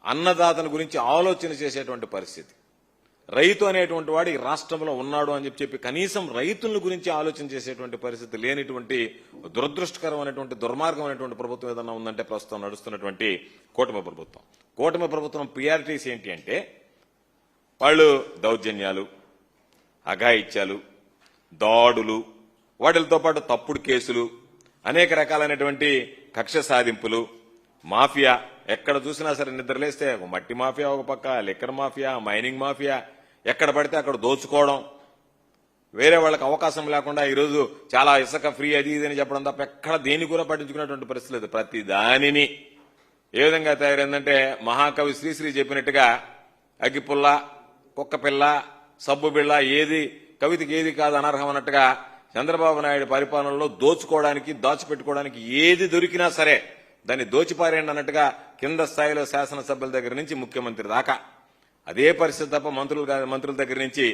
అన్నదాతల గురించి ఆలోచన చేసేటువంటి పరిస్థితి. రైతు అనేటువంటి వాడు ఈ రాష్ట్రంలో ఉన్నాడు అని చెప్పి కనీసం రైతుల గురించి ఆలోచన చేసేటువంటి పరిస్థితి లేనిటువంటి దురదృష్టకరమైనటువంటి దుర్మార్గమైనటువంటి ప్రభుత్వం ఏదన్నా ఉందంటే ప్రస్తుతం నడుస్తున్నటువంటి కూటమి ప్రభుత్వం. కూటమి ప్రభుత్వం ప్రియారిటీస్ ఏంటి అంటే వాళ్ళు దౌర్జన్యాలు, అఘాయిత్యాలు, దాడులు, వాటితో పాటు తప్పుడు కేసులు, అనేక రకాలైనటువంటి కక్ష సాధింపులు, మాఫియా. ఎక్కడ చూసినా సరే నిద్రలేస్తే ఒక మట్టి మాఫియా ఒక పక్క, లిక్కర్ మాఫియా, మైనింగ్ మాఫియా, ఎక్కడ పడితే అక్కడ దోచుకోవడం, వేరే వాళ్ళకి అవకాశం లేకుండా ఈరోజు చాలా ఇసుక ఫ్రీ అది ఇది అని చెప్పడం తప్ప ఎక్కడ దేని కూడా పట్టించుకునేటువంటి పరిస్థితి లేదు. ప్రతి దానిని ఏ విధంగా తయారైందంటే మహాకవి శ్రీశ్రీ చెప్పినట్టుగా అగ్గిపుల్ల, కుక్కపిల్ల, సబ్బు బిళ్ళ, ఏది కవితకి ఏది కాదు అనర్హం అన్నట్టుగా చంద్రబాబు నాయుడు పరిపాలనలో దోచుకోవడానికి, దాచిపెట్టుకోవడానికి ఏది దొరికినా సరే దాన్ని దోచిపారేయండి అన్నట్టుగా కింద స్థాయిలో శాసనసభ్యుల దగ్గర నుంచి ముఖ్యమంత్రి దాకా అదే పరిస్థితి తప్ప మంత్రుల దగ్గర నుంచి